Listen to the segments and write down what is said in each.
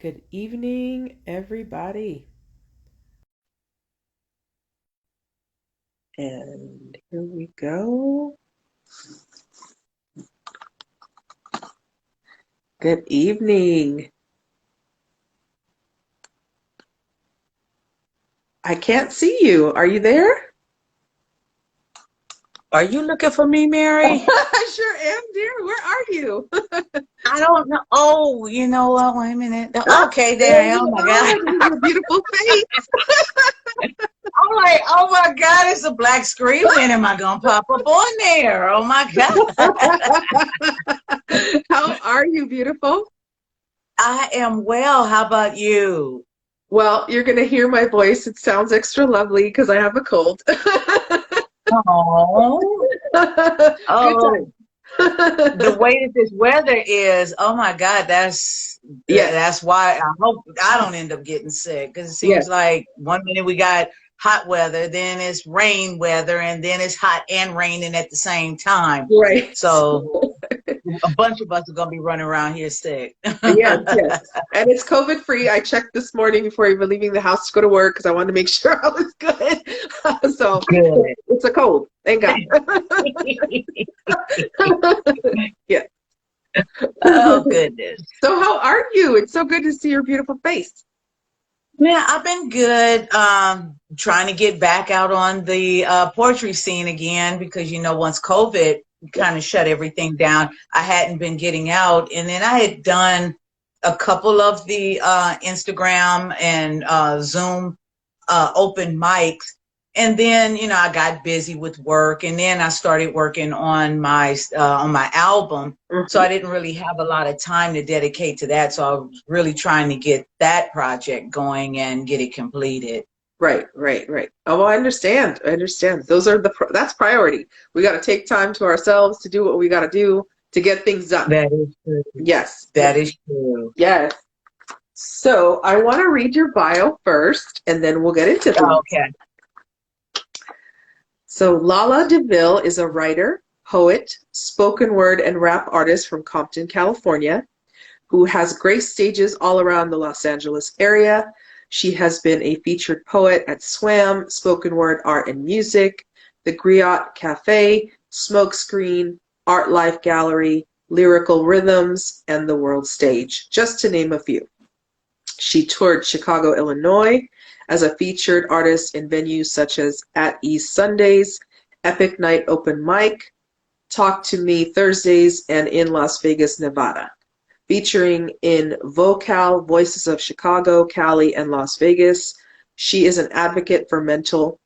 Good evening, everybody. And here we go. Good evening. I can't see you. Are you there? Are you looking for me, Mary? I sure am, dear. Where are you? I don't know. Oh, you know what? Wait a minute. Ah, Okay, there there I am. Oh you my are. God. There's your beautiful face. I'm like, oh my God, it's a black screen. When am I gonna pop up on there? Oh my God. How are you, beautiful? I am well. How about you? Well, you're going to hear my voice. It sounds extra lovely because I have a cold. Oh, Good oh, the time. way that this weather is, oh my God, Yes, that's why I hope I don't end up getting sick because it yes, seems like one minute we got hot weather, then it's rain weather, and then it's hot and raining at the same time. right. So a bunch of us are gonna be running around here sick. Yes, yes. And it's COVID free. I checked this morning before even leaving the house to go to work because I wanted to make sure I was good. So Good. it's a cold. Thank God. Yeah. Oh goodness. So how are you? It's so good to see your beautiful face. Yeah, I've been good. Trying to get back out on the poetry scene again because once COVID kind of shut everything down, I hadn't been getting out, and then I had done a couple of the Instagram and Zoom open mics. And then, I got busy with work, and then I started working on my album. So Mhm. I didn't really have a lot of time to dedicate to that. So I was really trying to get that project going and get it completed. Right, right, right. Oh, well, I understand. I understand. Those are that's priority. We got to take time to ourselves to do what we got to do to get things done. That is true. Yes, That is true. yes. So I want to read your bio first, and then we'll get into things. Okay. So Lala DeVille is a writer, poet, spoken word, and rap artist from Compton, California, who has graced stages all around the Los Angeles area. She has been a featured poet at SWAM, Spoken Word Art and Music, the Griot Cafe, Smokescreen, Art Life Gallery, Lyrical Rhythms, and the World Stage, just to name a few. She toured Chicago, Illinois as a featured artist in venues such as At Ease Sundays, Epic Night Open Mic, Talk to Me Thursdays, and in Las Vegas, Nevada. Featuring in Vocal, Voices of Chicago, Cali, and Las Vegas. She is an advocate for mental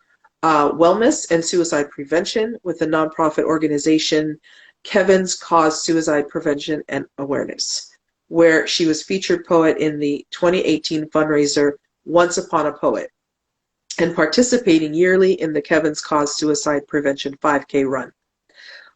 wellness and suicide prevention with the nonprofit organization Kevin's Cause Suicide Prevention and Awareness, where she was featured poet in the 2018 fundraiser Once Upon a Poet, and participating yearly in the Kevin's Cause Suicide Prevention 5K run.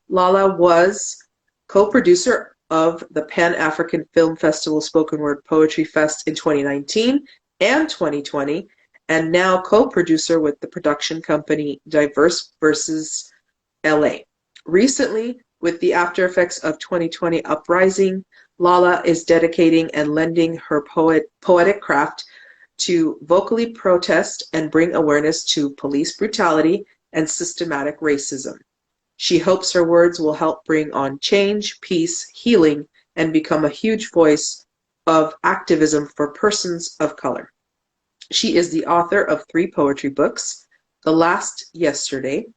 Lala was co-producer of the Pan-African Film Festival Spoken Word Poetry Fest in 2019 and 2020, and now co-producer with the production company Diverse Versus LA. Recently, with the after effects of 2020 uprising, Lala is dedicating and lending her poetic craft to vocally protest and bring awareness to police brutality and systematic racism. She hopes her words will help bring on change, peace, healing, and become a huge voice of activism for persons of color. She is the author of 3 poetry books, The Last Yesterday,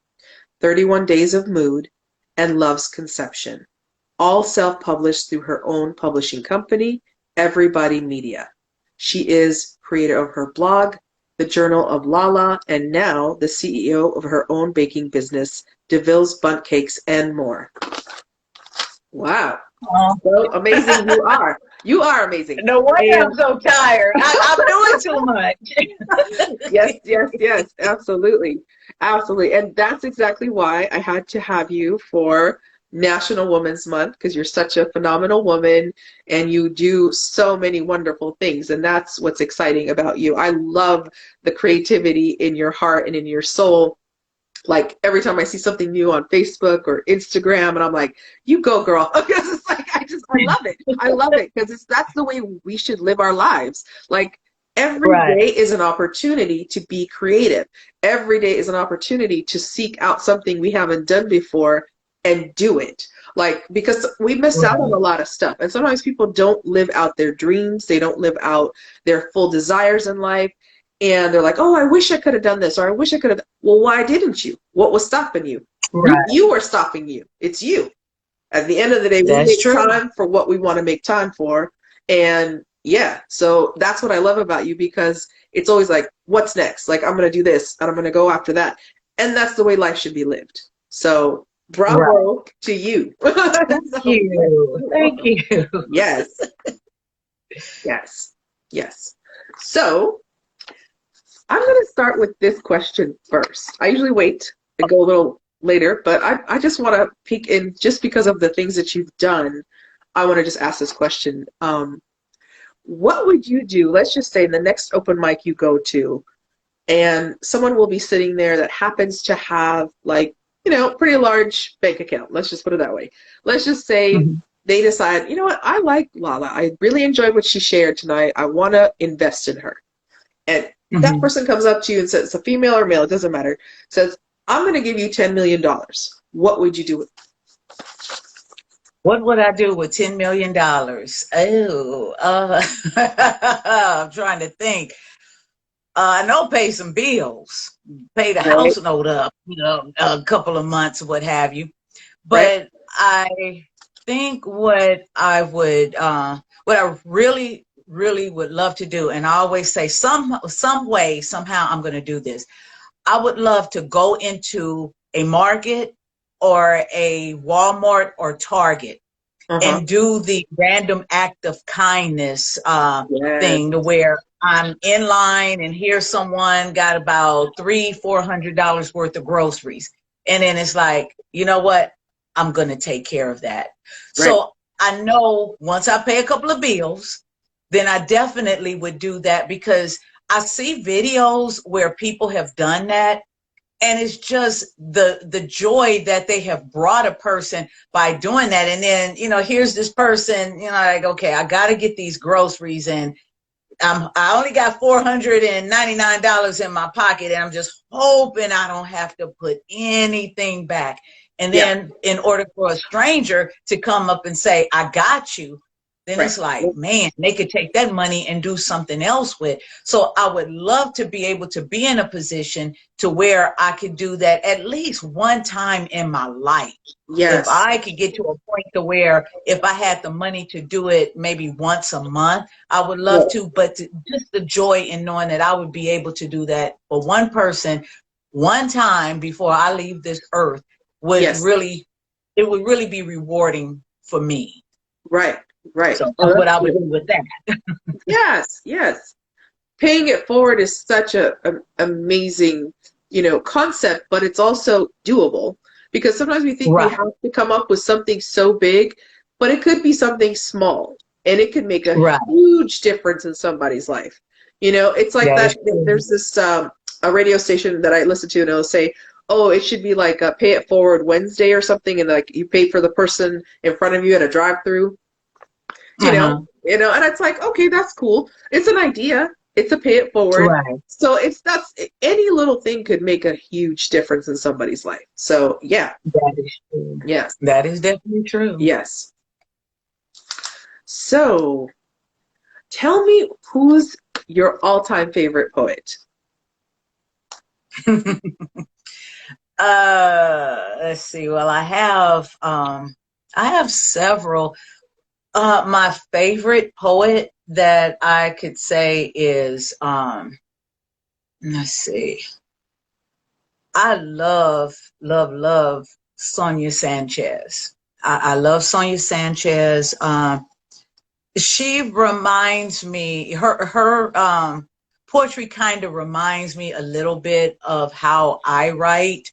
31 Days of Mood, and Love's Conception, all self-published through her own publishing company, Everybody Media. She is creator of her blog, The Journal of Lala, and now the CEO of her own baking business, DeVille's Bundt Cakes, and more. Wow. Oh, So amazing you are. You are amazing. no wonder I'm And so tired. I'm doing too yes, much. yes, yes, absolutely. Absolutely. And that's exactly why I had to have you for National Women's Month, because you're such a phenomenal woman and you do so many wonderful things. And that's what's exciting about you. I love the creativity in your heart and in your soul. Like every time I see something new on Facebook or Instagram, and I'm like, you go, girl. Because it's like I love it. I love it because that's the way we should live our lives. Like every Right. day is an opportunity to be creative. Every day is an opportunity to seek out something we haven't done before and do it. Like, because we miss out on a lot of stuff. And sometimes people don't live out their dreams. They don't live out their full desires in life. And they're like, oh, I wish I could have done this, or I wish I could have. Well, why didn't you? What was stopping you? Right. You were stopping you. It's you. At the end of the day, we That's make true. time for what we want to make time for. And yeah, so that's what I love about you, because it's always like, what's next? Like, I'm going to do this and I'm going to go after that. And that's the way life should be lived. So bravo to you. Thank you. Thank you. Yes. Yes. Yes. So I'm going to start with this question first. I usually wait and go a little later, but I just want to peek in, just because of the things that you've done. I want to just ask this question. What would you do, let's just say in the next open mic you go to, and someone will be sitting there that happens to have, like, pretty large bank account. Let's just put it that way. Let's just say they decide, you know what, I like Lala. I really enjoyed what she shared tonight. I want to invest in her. And that person comes up to you and says, it's a female or male, it doesn't matter, says, I'm going to give you $10 million. What would you do with it? What would I do with $10 million? Oh, I'm trying to think. I know pay some bills, pay the house note up, a couple of months, what have you. But I think what I really, really would love to do, and I always say some way, somehow I'm going to do this. I would love to go into a market or a Walmart or Target and do the random act of kindness thing, to where I'm in line and here's someone got about $300-400 worth of groceries. And then it's like, you know what? I'm going to take care of that. So I know once I pay a couple of bills, then I definitely would do that, because I see videos where people have done that. And it's just the joy that they have brought a person by doing that. And then, here's this person, like, okay, I got to get these groceries, and I only got $499 in my pocket, and I'm just hoping I don't have to put anything back. And then in order for a stranger to come up and say, I got you, then it's like, man, they could take that money and do something else with. So I would love to be able to be in a position to where I could do that at least one time in my life. If I could get to a point to where if I had the money to do it maybe once a month, I would love to. But just the joy in knowing that I would be able to do that for one person, one time before I leave this earth, would really be rewarding for me. Right. So that's what I would do with that. Yes. Paying it forward is such an amazing, concept, but it's also doable, because sometimes we think we have to come up with something so big, but it could be something small, and it could make a huge difference in somebody's life. It's like that. There's this a radio station that I listen to, and it'll say, oh, it should be like a Pay It Forward Wednesday or something, and like you pay for the person in front of you at a drive-through. And it's like, okay, that's cool. It's an idea. It's a pay it forward. So that's any little thing could make a huge difference in somebody's life. So yeah. That is true. Yes. That is definitely true. Yes. So tell me, who's your all-time favorite poet? Let's see. Well, I have several. My favorite poet that I could say is, let's see. I love Sonia Sanchez. I love Sonia Sanchez. She reminds me, her poetry kind of reminds me a little bit of how I write.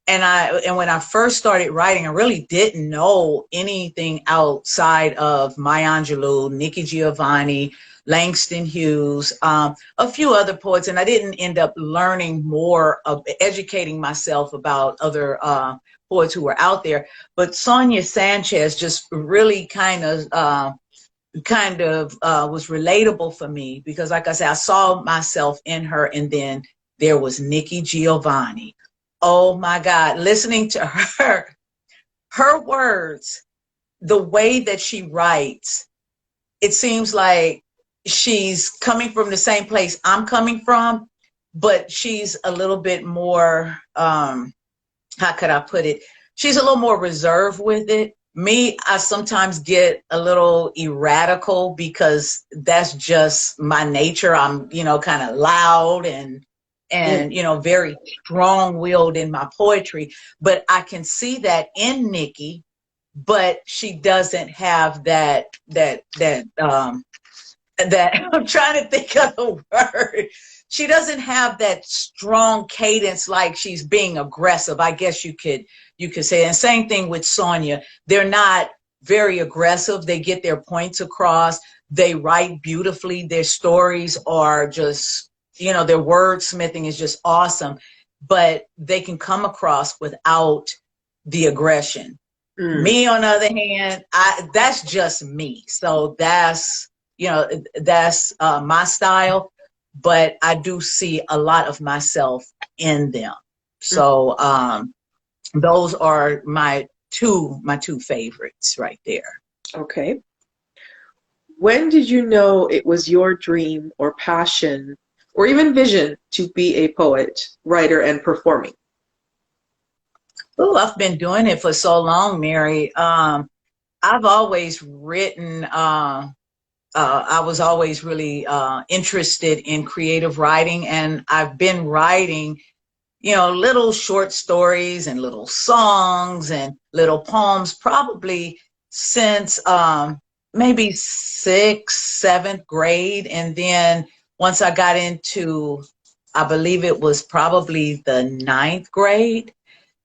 And when I first started writing, I really didn't know anything outside of Maya Angelou, Nikki Giovanni, Langston Hughes, a few other poets, and I didn't end up learning more of educating myself about other poets who were out there, but Sonia Sanchez just really was relatable for me because, like I said, I saw myself in her. And then there was Nikki Giovanni. Oh my God, listening to her words, the way that she writes, it seems like she's coming from the same place I'm coming from, but she's a little bit more, how could I put it? She's a little more reserved with it. Me, I sometimes get a little erratical because that's just my nature. I'm, kind of loud and very strong-willed in my poetry. But I can see that in Nikki, but she doesn't have that I'm trying to think of the word. She doesn't have that strong cadence like she's being aggressive. I guess you could say. And same thing with Sonia. They're not very aggressive. They get their points across. They write beautifully. Their stories are just, their wordsmithing is just awesome. But they can come across without the aggression. Me, on the other hand, that's just me. So that's my style. But I do see a lot of myself in them. So those are my two favorites right there. Okay. When did you know it was your dream or passion or even vision to be a poet, writer, and performing? Oh, I've been doing it for so long, Mary. I've always written. I was always really interested in creative writing, and I've been writing, little short stories and little songs and little poems probably since maybe 6th, 7th grade. And then once I got into, I believe it was probably the 9th grade,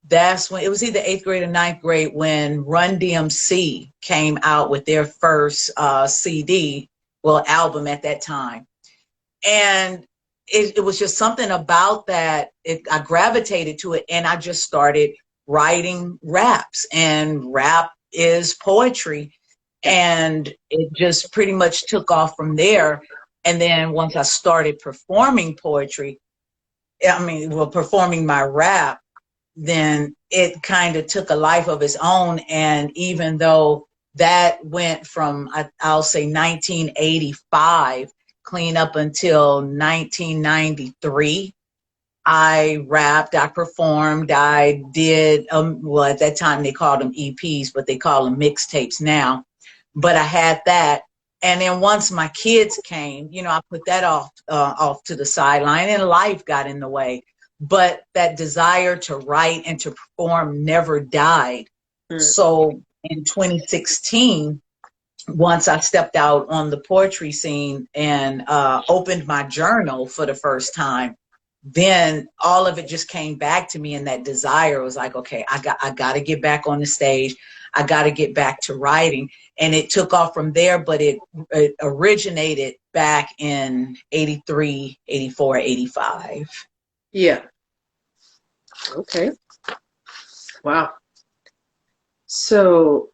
that's when it was either 8th grade or 9th grade when Run DMC came out with their first CD, album at that time. And it was just something about that. I gravitated to it, and I just started writing raps, and rap is poetry. And it just pretty much took off from there. And then once I started performing poetry, performing my rap, then it kind of took a life of its own. And even though that went from, I'll say 1985, clean up until 1993, I rapped, I performed, I did, at that time they called them EPs, but they call them mixtapes now. But I had that. And then once my kids came, I put that off to the sideline, and life got in the way. But that desire to write and to perform never died. So in 2016, once I stepped out on the poetry scene and opened my journal for the first time, then all of it just came back to me, and that desire was like, okay, I got to get back on the stage. I got to get back to writing. And it took off from there, but it originated back in 83, 84, 85. Yeah. Okay. Wow. So,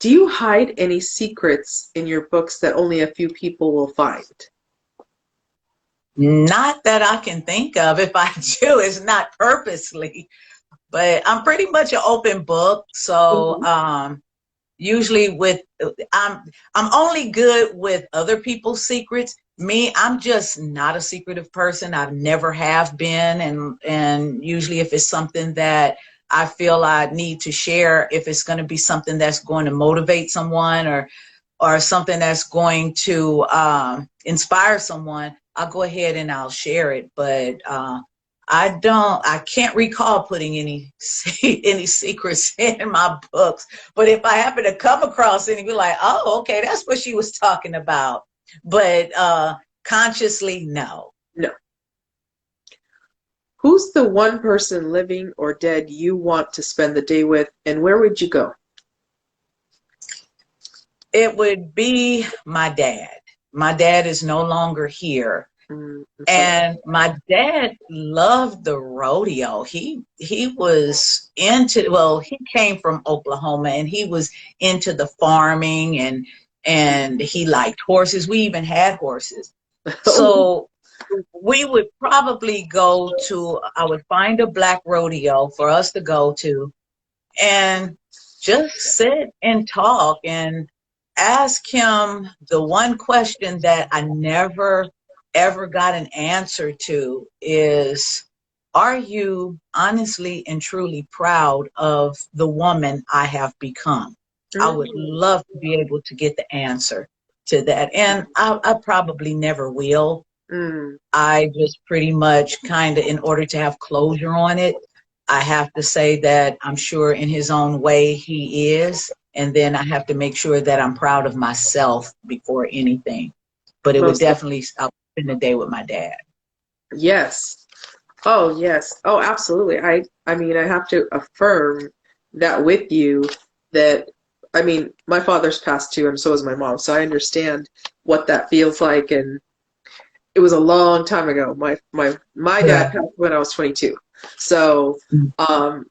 do you hide any secrets in your books that only a few people will find? Not that I can think of. If I do, it's not purposely. But I'm pretty much an open book. So usually I'm only good with other people's secrets. Me, I'm just not a secretive person. I've never have been. And usually if it's something that I feel I need to share, if it's going to be something that's going to motivate someone or something that's going to inspire someone, I'll go ahead and I'll share it. But I can't recall putting any secrets in my books. But if I happen to come across any, be like, oh, okay, that's what she was talking about. But consciously, no. No. Who's the one person, living or dead, you want to spend the day with, and where would you go? It would be my dad. My dad is no longer here. So, And my dad loved the rodeo. He was into, well, he came from Oklahoma and he was into the farming, and he liked horses. We even had horses. oh, So we would probably go to, I would find a black rodeo for us to go to and just sit and talk and ask him the one question that I never ever got an answer to is, are you honestly and truly proud of the woman I have become? I would love to be able to get the answer to that. And I probably never will. mm, I just pretty much kind of, in order to have closure on it, I have to say that I'm sure in his own way he is. And then I have to make sure that I'm proud of myself before anything. But it would most definitely, I'll spend the day with my dad. yes. Oh, yes. Oh, absolutely. I mean, I have to affirm that with you that, I mean, my father's passed too, and so is my mom. So I understand what that feels like. And it was a long time ago. My dad Right. passed when I was 22. So, um,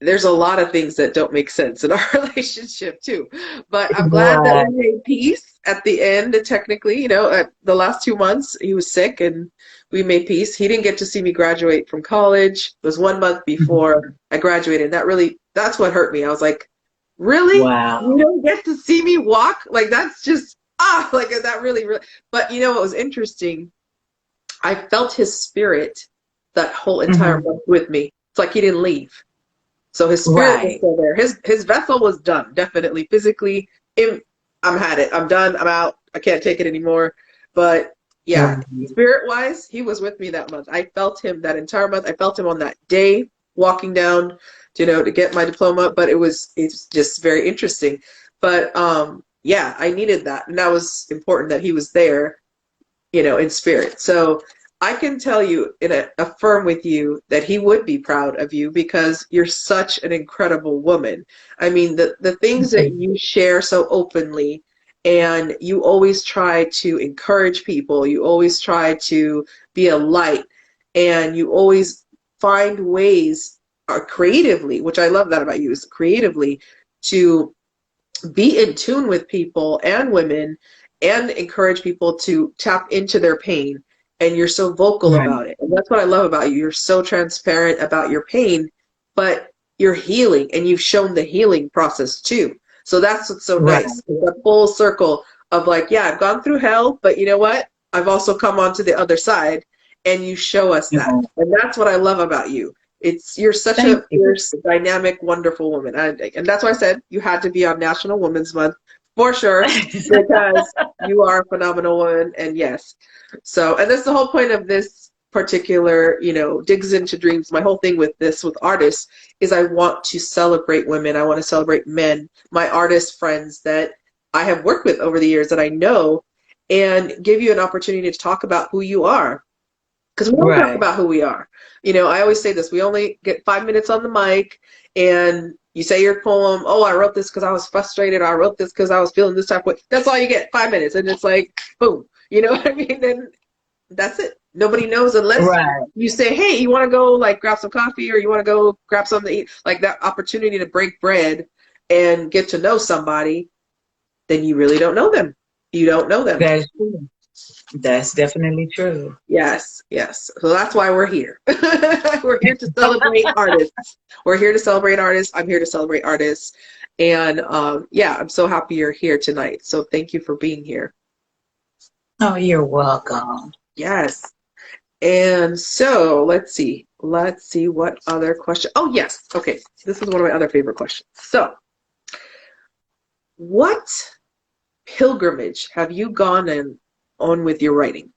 there's a lot of things that don't make sense in our relationship too. But I'm glad that we Right. made peace at the end. Technically, you know, at the last 2 months, he was sick and we made peace. He didn't get to see me graduate from college. It was 1 month before I graduated. That's what hurt me. I was like, really? You Wow. don't get to see me walk? Like, that's just, like that really, really. But you know what was interesting? I felt his spirit that whole entire Hmm. month with me. It's like he didn't leave. So his spirit was Right. still there. His vessel was done, definitely. Physically, I'm had it. I'm done. I'm out. I can't take it anymore. But yeah, Right. spirit wise, he was with me that month. I felt him that entire month. I felt him on that day walking down, to get my diploma. But it's just very interesting. But yeah, I needed that. And that was important that he was there, in spirit. So I can tell you and affirm with you that he would be proud of you because you're such an incredible woman. I mean, the things that you share so openly, and you always try to encourage people, you always try to be a light, and you always find ways creatively, which I love that about you, is creatively to be in tune with people and women and encourage people to tap into their pain. And you're so vocal Right. about it. And that's what I love about you. You're so transparent about your pain, but you're healing and you've shown the healing process too. So that's what's so Right. nice. The full circle of like, yeah, I've gone through hell, but you know what? I've also come onto the other side and you show us that. Yeah. And that's what I love about you. You're such a Thank you. fierce, dynamic, wonderful woman, and that's why I said you had to be on National Women's Month for sure because you are a phenomenal woman. And yes, so and that's the whole point of this particular, digs into dreams. My whole thing with artists is I want to celebrate women. I want to celebrate men, my artist friends that I have worked with over the years that I know, and give you an opportunity to talk about who you are because we don't talk Right. about who we are. I always say this: we only get 5 minutes on the mic, and you say your poem. Oh, I wrote this because I was frustrated. Or I wrote this because I was feeling this type of way. That's all you get, 5 minutes, and it's like, boom. You know what I mean? Then that's it. Nobody knows unless Right. you say, "Hey, you want to go like grab some coffee, or you want to go grab something to eat?" Like that opportunity to break bread and get to know somebody. Then you really don't know them. You don't know them. That's true. That's definitely true. Yes, yes. So that's why we're here. We're here to celebrate artists. We're here to celebrate artists. I'm here to celebrate artists. And yeah, I'm so happy you're here tonight. So thank you for being here. Oh, you're welcome. Yes. And so let's see. Let's see what other question. Oh, yes. Okay. This is one of my other favorite questions. So, what pilgrimage have you gone on with your writing?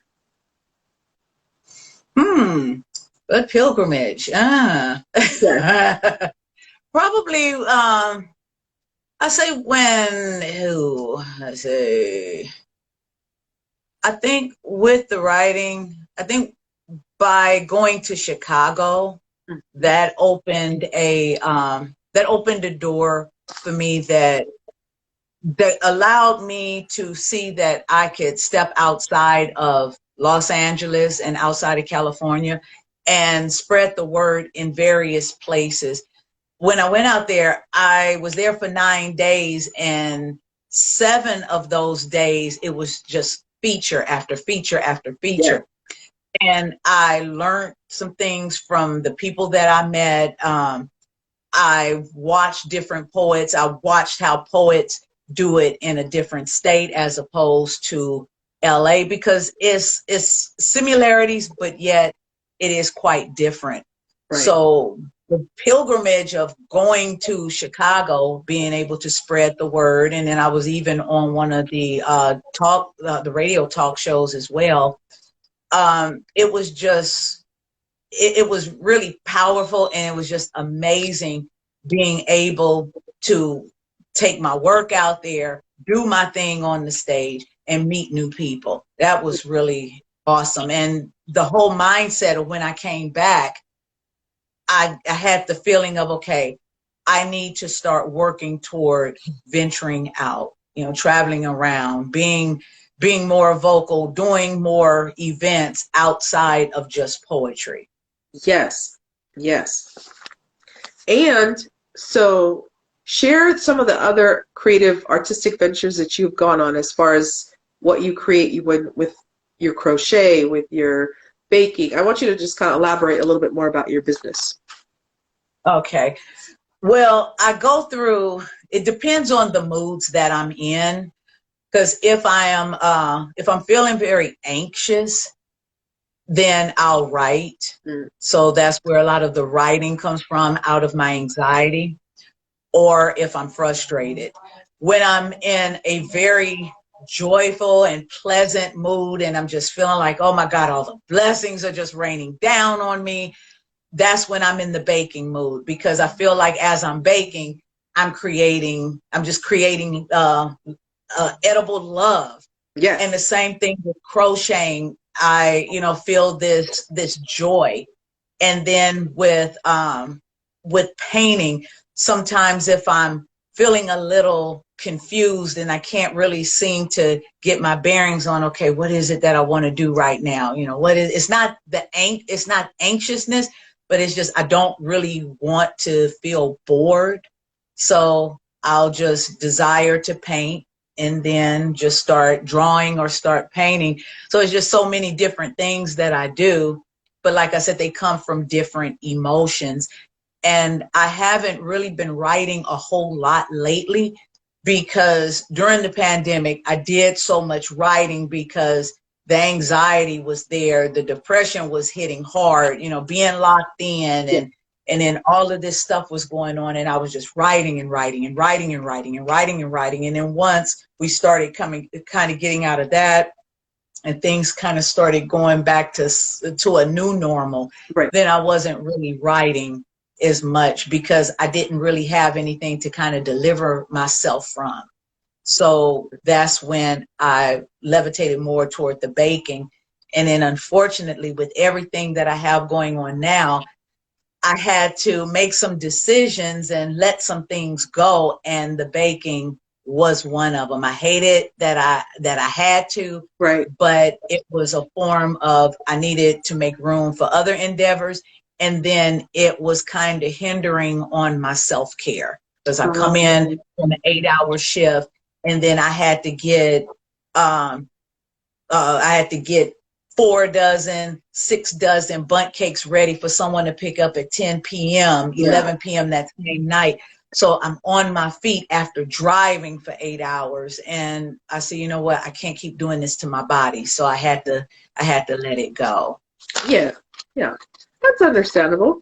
Hmm. Good pilgrimage. Ah. Yes. Probably, I say when, who, I say, I think with the writing, I think by going to Chicago, that opened a door for me that allowed me to see that I could step outside of Los Angeles and outside of California and spread the word in various places. When I went out there, I was there for 9 days, and 7 of those days, it was just feature after feature after Yeah. feature. And I learned some things from the people that I met. I watched different poets. I watched how poets do it in a different state as opposed to LA, because it's similarities, but yet it is quite different. Right. So the pilgrimage of going to Chicago, being able to spread the word, and then I was even on one of the the radio talk shows as well. It was just, it was really powerful, and it was just amazing being able to take my work out there, do my thing on the stage, and meet new people. That was really awesome. And the whole mindset of when I came back, I had the feeling of, okay, I need to start working toward venturing out, traveling around, being more vocal, doing more events outside of just poetry. Yes. Yes. And so share some of the other creative artistic ventures that you've gone on, as far as what you create with your crochet, with your baking. I want you to just kind of elaborate a little bit more about your business. Okay. Well, I go through, it depends on the moods that I'm in. Because if I'm feeling very anxious, then I'll write. So that's where a lot of the writing comes from, out of my anxiety. Or if I'm frustrated. When I'm in a very joyful and pleasant mood, and I'm just feeling like, oh my God, all the blessings are just raining down on me, that's when I'm in the baking mood, because I feel like as I'm baking, I'm just creating edible love. Yes. And the same thing with crocheting. I, feel this joy. And then with painting, sometimes if I'm feeling a little confused and I can't really seem to get my bearings on, okay, what is it that I want to do right now? It's not it's not anxiousness, but it's just, I don't really want to feel bored. So I'll just desire to paint, and then just start drawing or start painting. So it's just so many different things that I do. But like I said, they come from different emotions. And I haven't really been writing a whole lot lately, because during the pandemic, I did so much writing because the anxiety was there. The depression was hitting hard, being locked in, and then all of this stuff was going on, and I was just writing and writing and writing and writing and writing and writing. And then once we started kind of getting out of that, and things kind of started going back to a new normal, right, then I wasn't really writing as much, because I didn't really have anything to kind of deliver myself from. So that's when I levitated more toward the baking. And then unfortunately, with everything that I have going on now, I had to make some decisions and let some things go, and the baking was one of them. I hated that I had to, right, but it was a form of, I needed to make room for other endeavors, and then it was kind of hindering on my self-care, because I come in on an 8-hour shift, and then I had to get 4 dozen, 6 dozen bundt cakes ready for someone to pick up at 10 p.m., 11 p.m. that same night. So I'm on my feet after driving for 8 hours, and I said, you know what, I can't keep doing this to my body. So I had to let it go. Yeah, that's understandable.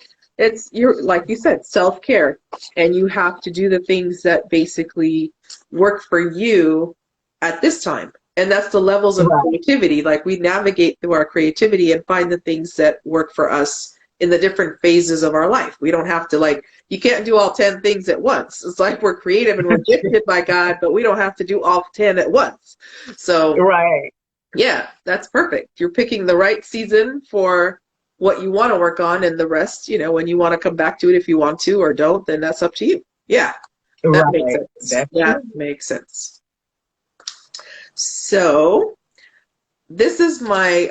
You're like you said, self-care, and you have to do the things that basically work for you at this time. And that's the levels of creativity. Like, we navigate through our creativity and find the things that work for us in the different phases of our life. We don't have to, you can't do all 10 things at once. It's like we're creative and we're gifted by God, but we don't have to do all 10 at once. So, right. Yeah, that's perfect. You're picking the right season for what you want to work on, and the rest, when you want to come back to it, if you want to or don't, then that's up to you. Yeah, that makes sense. That makes sense. So this is my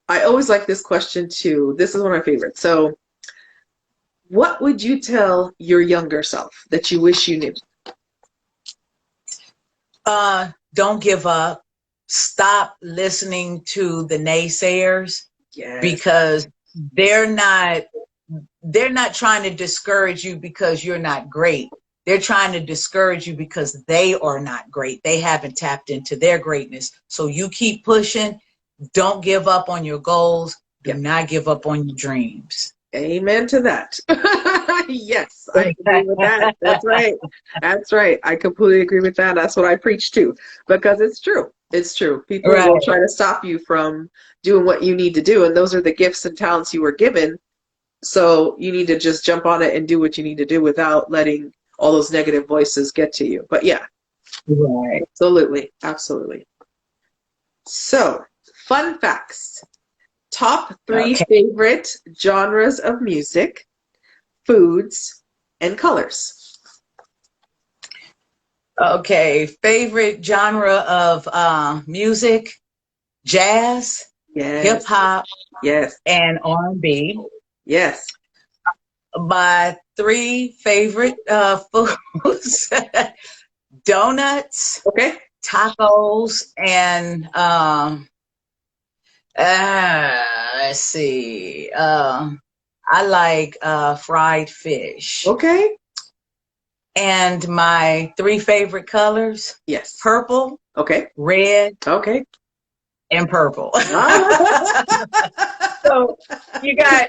I always like this question too. This is one of my favorites. So, what would you tell your younger self that you wish you knew? Don't give up. Stop listening to the naysayers Yes. because they're not they're not trying to discourage you because you're not great. They're trying to discourage you because they are not great. They haven't tapped into their greatness. So you keep pushing. Don't give up on your goals. Do Yep. not give up on your dreams. Amen to that. Yes, I agree with that. That's right. That's right. I completely agree with that. That's what I preach too, because it's true. It's true. People Right. will try to stop you from doing what you need to do, and those are the gifts and talents you were given. So you need to just jump on it and do what you need to do without letting all those negative voices get to you. But yeah, Right. absolutely. Absolutely. So, fun facts. Top three Okay. favorite genres of music, foods, and colors. Okay. Favorite genre of music: jazz, hip Yes, hop, yes, and R&B. yes. My three favorite foods: donuts, Okay, tacos, and let's see. I like fried fish. okay. And my three favorite colors: Yes. purple, Okay, red, okay. and purple. Ah. So you got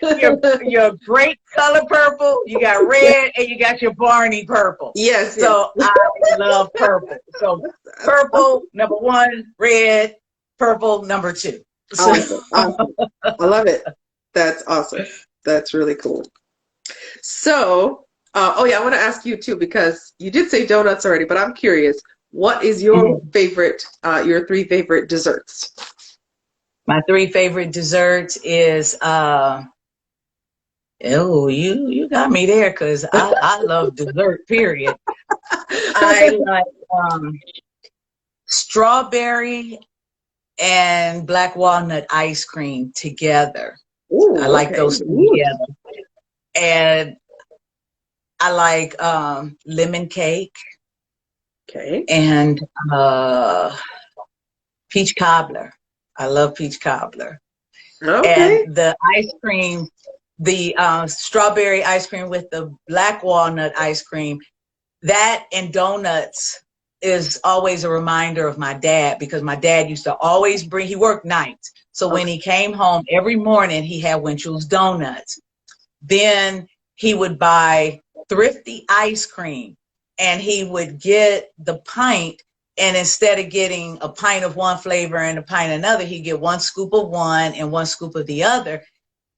your great color purple, you got red, and you got your Barney purple. Yes, yes. So I love purple. So purple number one, red, purple number two. So, Awesome, awesome. I love it. That's awesome. That's really cool. So, oh yeah, I want to ask you too because you did say donuts already, but I'm curious. What is your favorite, your three favorite desserts? my three favorite desserts is you got me there because I love dessert, period. I like strawberry and black walnut ice cream together. Ooh, I like okay. those two Ooh, together. And I like lemon cake okay. and peach cobbler. I love peach cobbler. Okay. And the ice cream, the strawberry ice cream with the black walnut ice cream, that and donuts is always a reminder of my dad because my dad used to always he worked nights. So when Okay. he came home every morning, he had Winchell's donuts. Then he would buy thrifty ice cream and he would get the pint. And instead of getting a pint of one flavor and a pint of another, he'd get one scoop of one and one scoop of the other.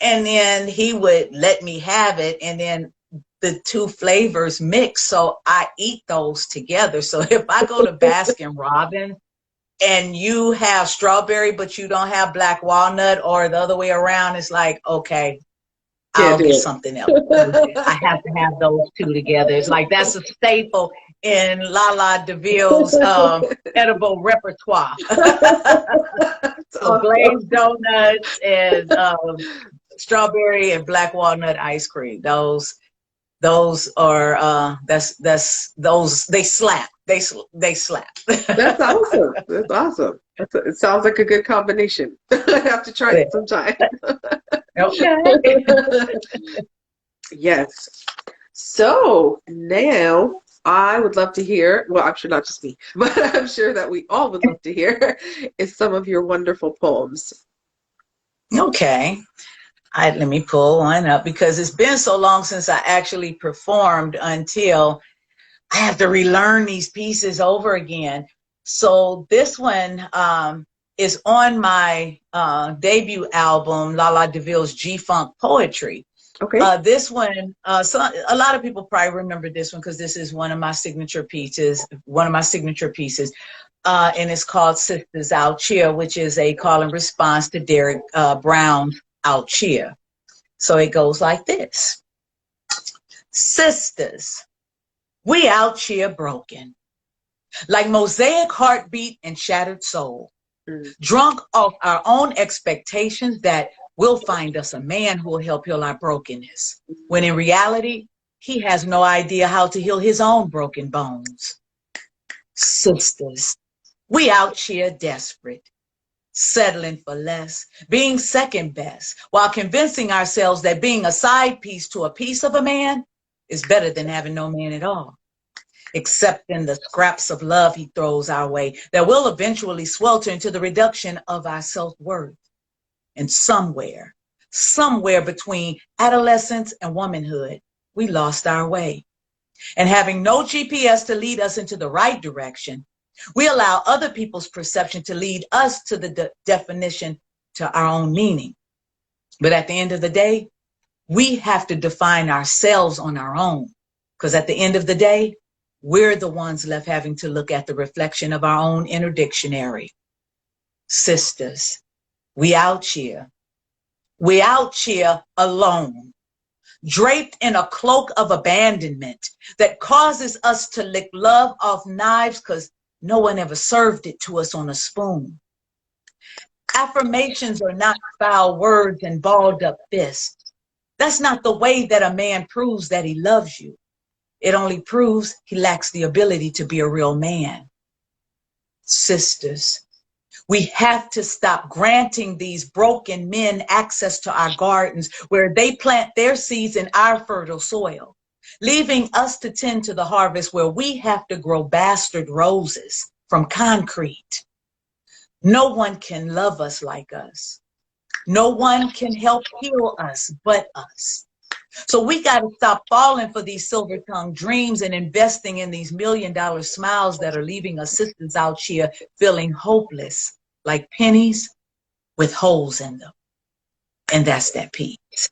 And then he would let me have it. And then the two flavors mix. So I eat those together. So if I go to Baskin Robbins and you have strawberry, but you don't have black walnut or the other way around, it's like, okay, Can't I'll do get it. something else. I have to have those two together. It's like that's a staple in Lala DeVille's edible repertoire. That's So awesome. glazed donuts and strawberry and black walnut ice cream. Those are that's those they slap. They slap. That's awesome. That's awesome. It sounds like a good combination. I have to try it sometime. Okay. Yes. So now I would love to hear, well, I'm sure not just me, but I'm sure that we all would love to hear is some of your wonderful poems. Okay. Let me pull one up because it's been so long since I actually performed until I have to relearn these pieces over again. So this one is on my debut album, Lala DeVille's G-Funk Poetry. Okay. This one, so a lot of people probably remember this one because this is one of my signature pieces, and it's called Sisters Out Cheer, which is a call and response to Derek Brown's Out Cheer. So it goes like this. Sisters, we out cheer broken, like mosaic heartbeat and shattered soul. Mm. drunk off our own expectations that we'll find us a man who will help heal our brokenness, when in reality, he has no idea how to heal his own broken bones. Sisters, we out here desperate, settling for less, being second best, while convincing ourselves that being a side piece to a piece of a man is better than having no man at all, accepting the scraps of love he throws our way that will eventually swelter into the reduction of our self-worth. And somewhere between adolescence and womanhood, we lost our way. And having no GPS to lead us into the right direction, we allow other people's perception to lead us to the definition to our own meaning. But at the end of the day, we have to define ourselves on our own, because at the end of the day, we're the ones left having to look at the reflection of our own inner dictionary. Sisters, we out here alone, draped in a cloak of abandonment that causes us to lick love off knives because no one ever served it to us on a spoon. Affirmations are not foul words and balled up fists. That's not the way that a man proves that he loves you. It only proves he lacks the ability to be a real man. Sisters, we have to stop granting these broken men access to our gardens where they plant their seeds in our fertile soil, leaving us to tend to the harvest where we have to grow bastard roses from concrete. No one can love us like us. No one can help heal us but us. So we got to stop falling for these silver-tongued dreams and investing in these $1,000,000 smiles that are leaving us sisters out here feeling hopeless, like pennies with holes in them. And that's that piece.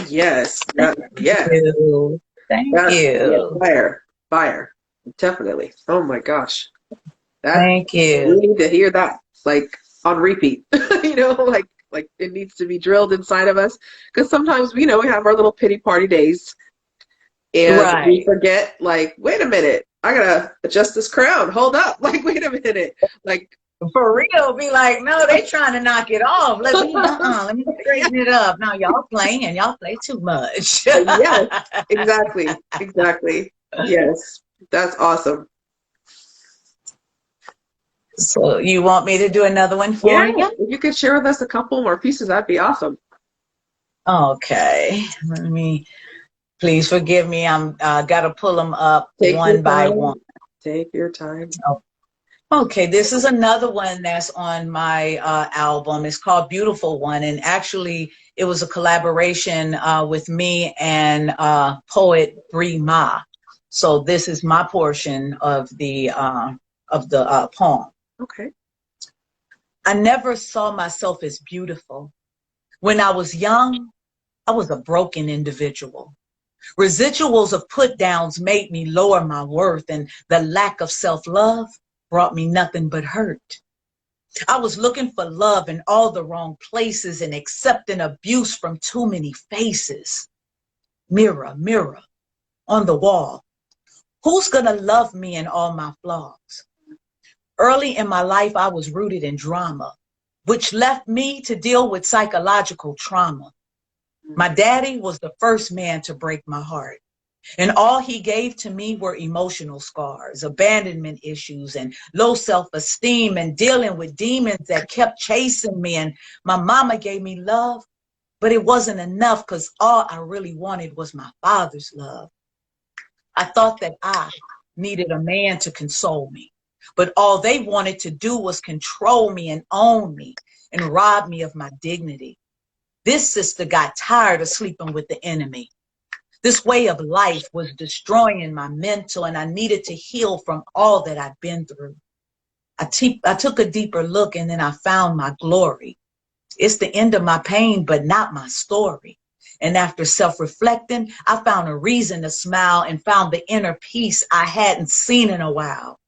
Yes. Thank you. Fire. Definitely. Oh my gosh. Thank you. We need to hear that like on repeat. Like it needs to be drilled inside of us, because sometimes we have our little pity party days and we forget, like, wait a minute, I gotta adjust this crown, hold up, like, wait a minute, like, for real, be like, no, they trying to knock it off, let me straighten it up. Now y'all play too much. Yes, exactly. Yes, that's awesome. So you want me to do another one for you? If you could share with us a couple more pieces, that'd be awesome. Okay. Please forgive me. I'm gotta pull them up one by one. Take your time. Okay, this is another one that's on my album. It's called Beautiful One, and actually it was a collaboration with me and poet Bree Ma. So this is my portion of the poem. Okay. I never saw myself as beautiful. When I was young, I was a broken individual. Residuals of put downs made me lower my worth, and the lack of self-love brought me nothing but hurt. I was looking for love in all the wrong places and accepting abuse from too many faces. Mirror, mirror on the wall, who's gonna love me in all my flaws? Early in my life, I was rooted in drama, which left me to deal with psychological trauma. My daddy was the first man to break my heart, and all he gave to me were emotional scars, abandonment issues, and low self-esteem, and dealing with demons that kept chasing me. And my mama gave me love, but it wasn't enough, because all I really wanted was my father's love. I thought that I needed a man to console me, but all they wanted to do was control me and own me and rob me of my dignity. This sister got tired of sleeping with the enemy. This way of life was destroying my mental, and I needed to heal from all that I'd been through. I took a deeper look, and then I found my glory. It's the end of my pain, but not my story. And after self-reflecting, I found a reason to smile and found the inner peace I hadn't seen in a while.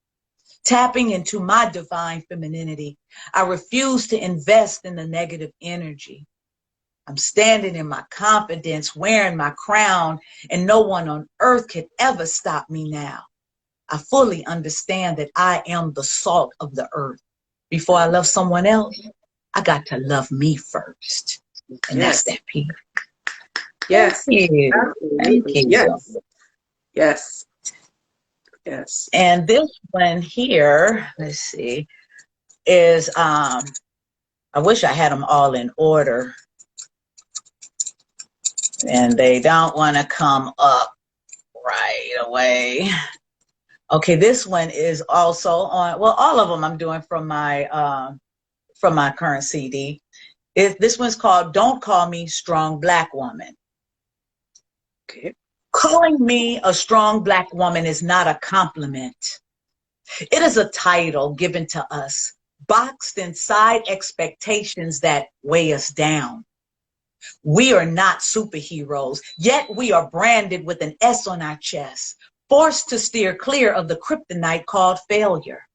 Tapping into my divine femininity, I refuse to invest in the negative energy. I'm standing in my confidence, wearing my crown, and no one on earth could ever stop me now. I fully understand that I am the salt of the earth. Before I love someone else, I got to love me first. And that's Yes. that piece. Yes. Thank you. Absolutely. Thank you. Yes. Yes. Yes. And this one here, let's see, is I wish I had them all in order. And they don't want to come up right away. Okay, this one is also on, well, all of them I'm doing from my current CD. This one's called Don't Call Me Strong Black Woman. Okay. Calling me a strong Black woman is not a compliment. It is a title given to us, boxed inside expectations that weigh us down. We are not superheroes, yet we are branded with an S on our chest, forced to steer clear of the kryptonite called failure.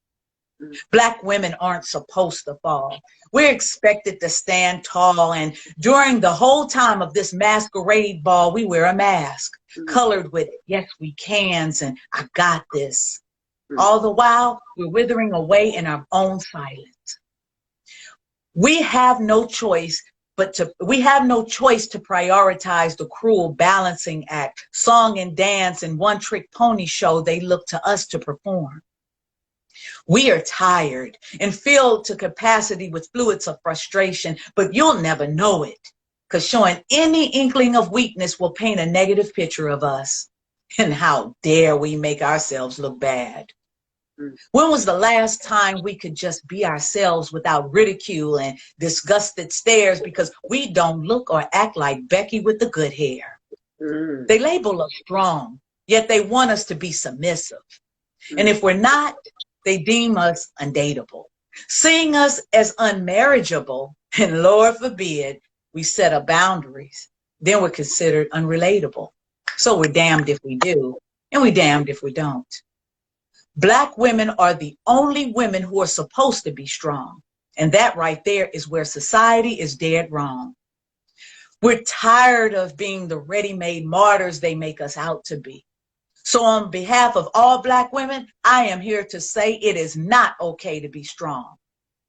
Black women aren't supposed to fall. We're expected to stand tall, and during the whole time of this masquerade ball, we wear a mask, colored with yes, we cans and I got this. All the while, we're withering away in our own silence. We have no choice to prioritize the cruel balancing act, song and dance and one-trick pony show they look to us to perform. We are tired and filled to capacity with fluids of frustration, but you'll never know it, because showing any inkling of weakness will paint a negative picture of us. And how dare we make ourselves look bad? When was the last time we could just be ourselves without ridicule and disgusted stares because we don't look or act like Becky with the good hair? They label us strong, yet they want us to be submissive. And if we're not, they deem us undateable, seeing us as unmarriageable, and Lord forbid we set up boundaries, then we're considered unrelatable. So we're damned if we do, and we're damned if we don't. Black women are the only women who are supposed to be strong. And that right there is where society is dead wrong. We're tired of being the ready-made martyrs they make us out to be. So on behalf of all Black women, I am here to say it is not okay to be strong.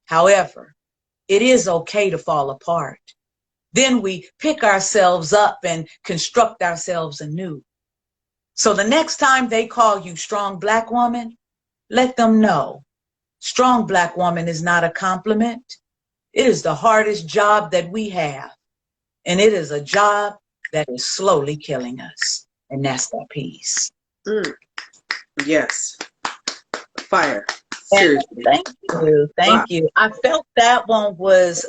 However, it is okay to fall apart. Then we pick ourselves up and construct ourselves anew. So the next time they call you strong Black woman, let them know strong Black woman is not a compliment. It is the hardest job that we have. And it is a job that is slowly killing us. And that's that piece. Yes. Fire. Seriously. Thank you. Thank you. I felt that one was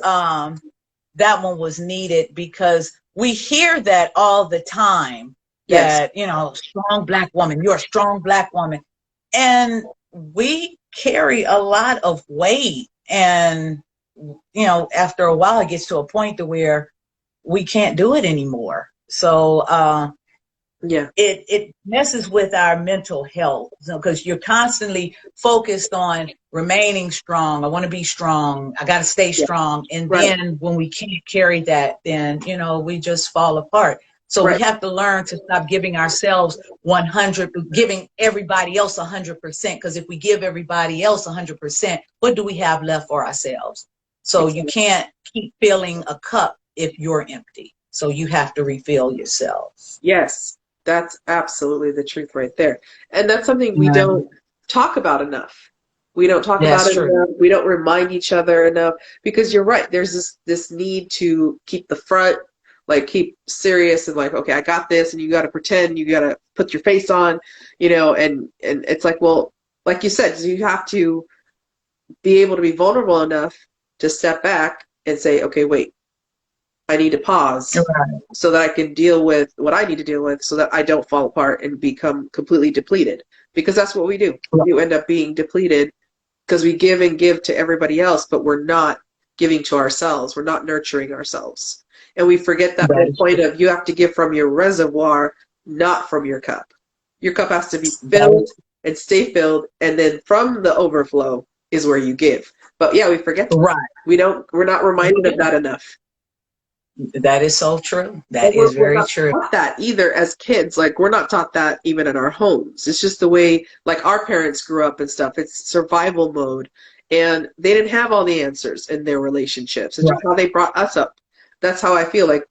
needed because we hear that all the time. That, you know, strong Black woman, you're a strong Black woman. And we carry a lot of weight. And, you know, after a while, it gets to a point to where we can't do it anymore. So it messes with our mental health because you're constantly focused on remaining strong. I want to be strong. I got to stay strong. And then when we can't carry that, then, you know, we just fall apart. So we have to learn to stop giving ourselves 100, giving everybody else 100%. Because if we give everybody else 100%, what do we have left for ourselves? So you can't keep filling a cup if you're empty. So you have to refill yourself. Yes, that's absolutely the truth right there. And that's something we don't talk about enough. We don't talk about it enough. We don't remind each other enough because you're right. There's this need to keep the front, like keep serious and like, okay, I got this, and you got to pretend, you got to put your face on, you know, and it's like, well, like you said, you have to be able to be vulnerable enough to step back and say, okay, wait, I need to pause so that I can deal with what I need to deal with so that I don't fall apart and become completely depleted, because that's what we do. You end up being depleted because we give and give to everybody else, but we're not giving to ourselves. We're not nurturing ourselves. And we forget that whole point of you have to give from your reservoir, not from your cup. Your cup has to be filled and stay filled, and then from the overflow is where you give. But yeah, we forget that. We're not reminded of that enough. That is so true. That is very true. We're not taught that either as kids. Like, we're not taught that even in our homes. It's just the way, like, our parents grew up and stuff. It's survival mode. and they didn't have all the answers in their relationships. And just how they brought us up. That's how I feel like,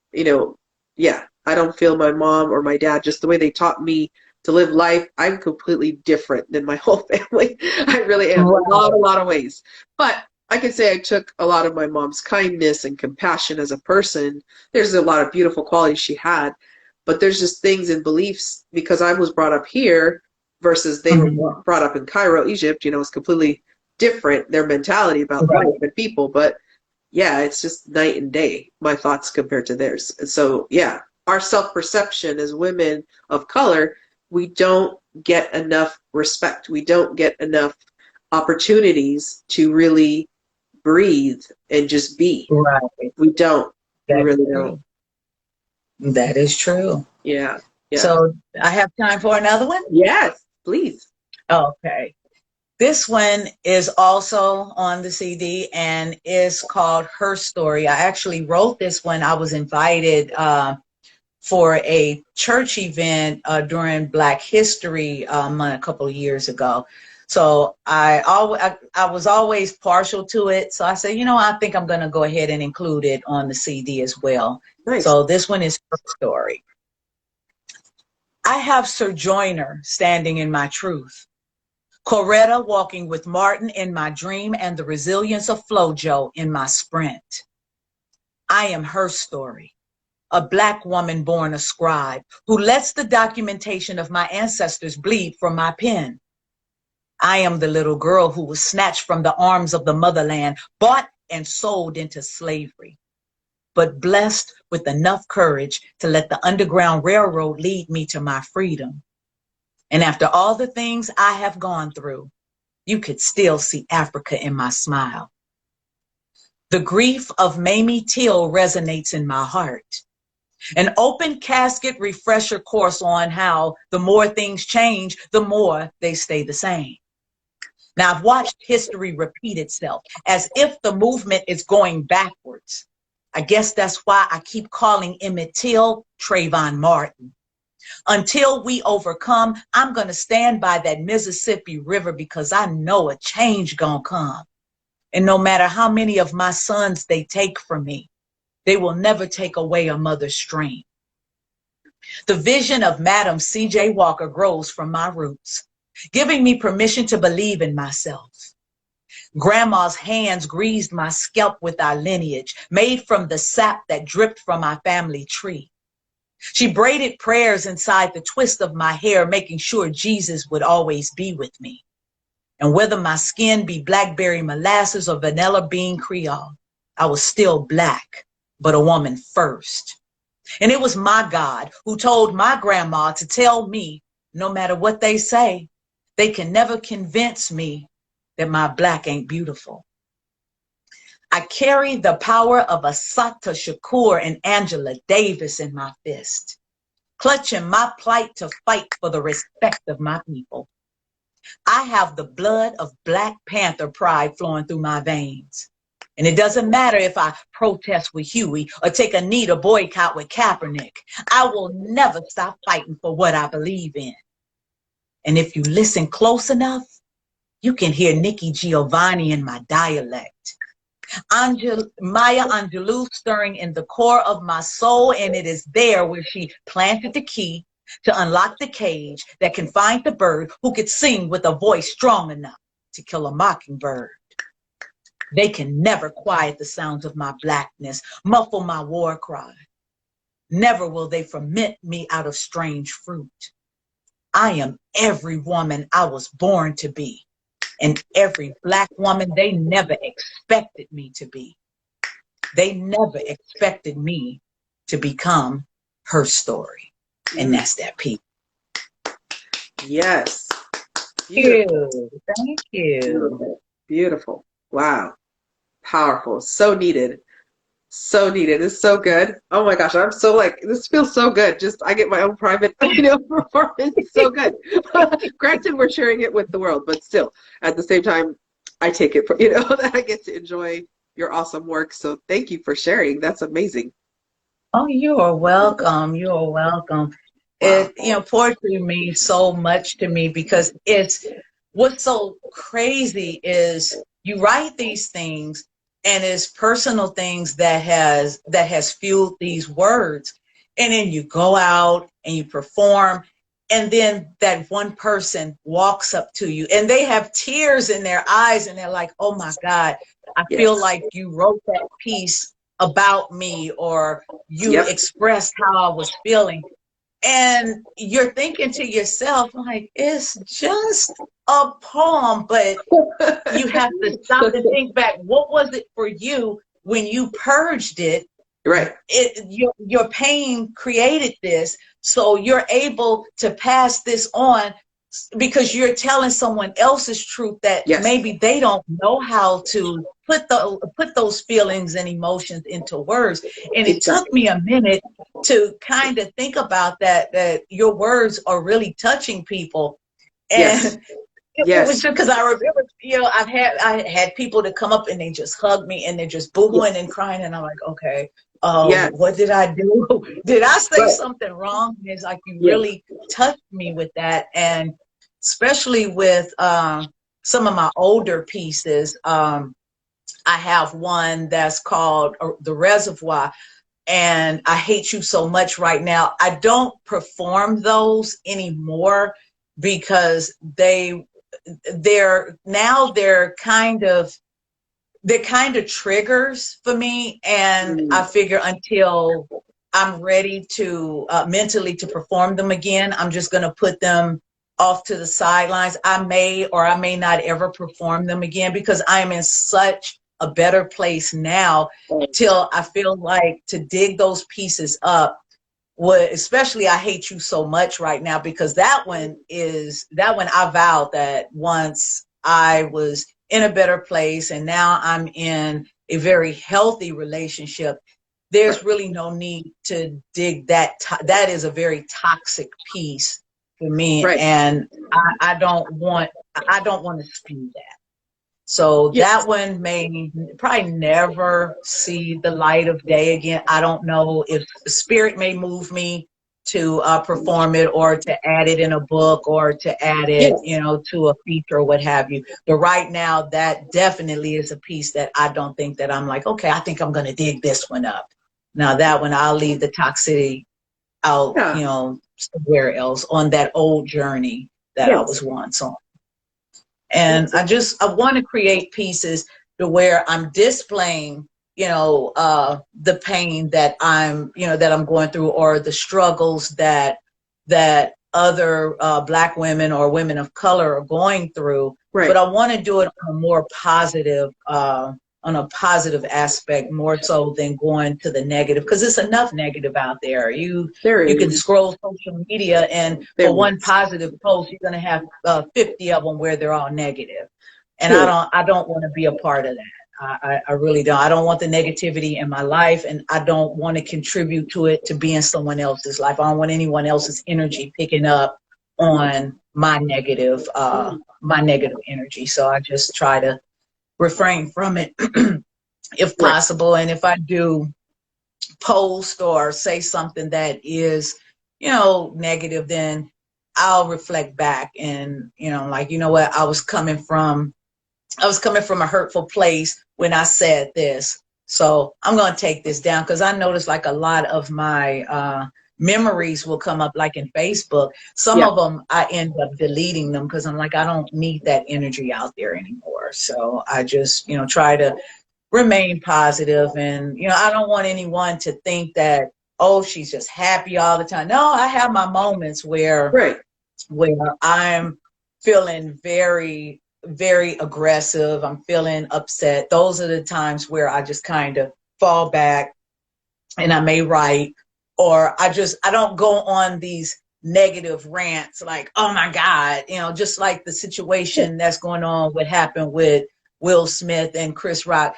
yeah, I don't feel my mom or my dad, just the way they taught me to live life. I'm completely different than my whole family. I really am, a lot of ways. But I can say I took a lot of my mom's kindness and compassion as a person. There's a lot of beautiful qualities she had, but there's just things and beliefs, because I was brought up here versus they were brought up in Cairo, Egypt. It's completely different, their mentality about life and people. But yeah, it's just night and day, my thoughts compared to theirs. And so, yeah, our self-perception as women of color, we don't get enough respect. We don't get enough opportunities to really breathe and just be. Right. We don't. We really don't. That is true. Yeah. So I have time for another one? Yes, please. Okay. This one is also on the CD and is called Her Story. I actually wrote this when I was invited for a church event during Black History Month a couple of years ago. So I was always partial to it. So I said, I think I'm going to go ahead and include it on the CD as well. Nice. So this one is Her Story. I have Sojourner standing in my truth. Coretta walking with Martin in my dream, and the resilience of Flojo in my sprint. I am her story, a Black woman born a scribe who lets the documentation of my ancestors bleed from my pen. I am the little girl who was snatched from the arms of the motherland, bought and sold into slavery, but blessed with enough courage to let the Underground Railroad lead me to my freedom. And after all the things I have gone through, you could still see Africa in my smile. The grief of Mamie Till resonates in my heart. An open casket refresher course on how the more things change, the more they stay the same. Now, I've watched history repeat itself as if the movement is going backwards. I guess that's why I keep calling Emmett Till Trayvon Martin. Until we overcome, I'm going to stand by that Mississippi River because I know a change gonna come. And no matter how many of my sons they take from me, they will never take away a mother's dream. The vision of Madam C.J. Walker grows from my roots, giving me permission to believe in myself. Grandma's hands greased my scalp with our lineage, made from the sap that dripped from our family tree. She braided prayers inside the twist of my hair, making sure Jesus would always be with me. And whether my skin be blackberry molasses or vanilla bean Creole, I was still Black, but a woman first. And it was my God who told my grandma to tell me, no matter what they say, they can never convince me that my Black ain't beautiful. I carry the power of Assata Shakur and Angela Davis in my fist, clutching my plight to fight for the respect of my people. I have the blood of Black Panther pride flowing through my veins. And it doesn't matter if I protest with Huey or take a knee to boycott with Kaepernick. I will never stop fighting for what I believe in. And if you listen close enough, you can hear Nikki Giovanni in my dialect. Maya Angelou stirring in the core of my soul, and it is there where she planted the key to unlock the cage that can find the bird who could sing with a voice strong enough to kill a mockingbird. They can never quiet the sounds of my Blackness, muffle my war cry. Never will they ferment me out of strange fruit. I am every woman I was born to be. And every Black woman they never expected me to be. They never expected me to become her story. And that's that piece. Yes. Beautiful. Thank you. Beautiful. Beautiful. Wow. Powerful. So needed. So needed. It's so good. Oh my gosh. I'm so this feels so good. Just, I get my own private, performance. It's so good. Granted, we're sharing it with the world, but still, at the same time, I take it for, that I get to enjoy your awesome work. So thank you for sharing. That's amazing. Oh, you are welcome. You are welcome. Wow. Poetry means so much to me because what's so crazy is you write these things, and it's personal things that has fueled these words. And then you go out and you perform, and then that one person walks up to you and they have tears in their eyes and they're like, oh my God, I feel Yes. like you wrote that piece about me, or you Yep. expressed how I was feeling. And you're thinking to yourself, like, it's just a poem, but you have to stop and think back. What was it for you when you purged it? Right. Your pain created this, so you're able to pass this on because you're telling someone else's truth that Yes. maybe they don't know how to put those feelings and emotions into words. And it took Exactly. me a minute to kind of think about that your words are really touching people. Yes. And it was Yes. just because I remember, I had people to come up and they just hug me and they're just boohooing and crying, and I'm like, okay, Yes. what did I do? Did I say Right. something wrong? And it's like you Yes. really touched me with that, and especially with some of my older pieces. I have one that's called The Reservoir, and I Hate You So Much right now. I don't perform those anymore because they're kind of triggers for me, and I Mm. figure until I'm ready to mentally to perform them again, I'm just going to put them off to the sidelines. I may or I may not ever perform them again because I'm in such a better place now, till I feel like to dig those pieces up. Especially I Hate You So Much right now, because that one I vowed that once I was in a better place, and now I'm in a very healthy relationship, there's Right. really no need to dig that is a very toxic piece for me, Right. and I don't want to spew that. So that Yes. one may probably never see the light of day again. I don't know if the spirit may move me to perform it, or to add it in a book, or to add it, Yes. to a feature or what have you. But right now, that definitely is a piece that I don't think that I'm like, okay, I think I'm going to dig this one up. Now that one, I'll leave the toxicity out, Yeah. somewhere else on that old journey that I was Yes. once on. And Yes. I want to create pieces to where I'm displaying, the pain that I'm going through, or the struggles that other Black women or women of color are going through. But Right. I want to do it on a more positive, on a positive aspect, more so than going to the negative, because it's enough negative out there. There You can is. scroll social media, and There for one is. positive post, you're going to have 50 of them where they're all negative. And I True. don't, I don't want to be a part of that. I really don't. I don't want the negativity in my life, and I don't want to contribute to it to be in someone else's life. I don't want anyone else's energy picking up on my negative energy. So I just try to refrain from it if Right. possible. And if I do post or say something that is, negative, then I'll reflect back and, like, you know what, I was coming from a hurtful place when I said this. So I'm going to take this down, because I noticed like a lot of my memories will come up, like in Facebook. Some Yeah. of them I end up deleting them because I'm like, I don't need that energy out there anymore. So I just, try to remain positive. And, I don't want anyone to think that, oh, she's just happy all the time. No, I have my moments where Right. I'm feeling very, very aggressive. I'm feeling upset. Those are the times where I just kind of fall back and I may write, or I don't go on these negative rants like, oh my God, just like the situation that's going on, what happened with Will Smith and Chris Rock.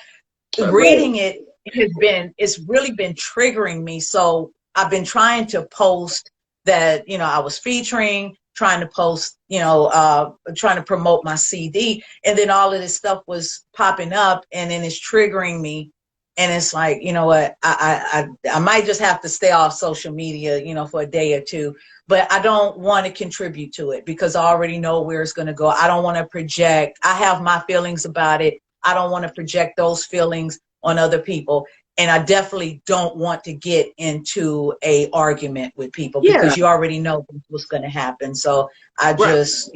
Right. Reading it's really been triggering me. So I've been trying to post that, I was featuring, trying to post, trying to promote my CD, and then all of this stuff was popping up, and then it's triggering me. And it's like, you know what, I might just have to stay off social media, for a day or two. But I don't want to contribute to it because I already know where it's going to go. I don't want to project. I have my feelings about it. I don't want to project those feelings on other people. And I definitely don't want to get into a argument with people Yeah, because you already know what's going to happen. So I right. just,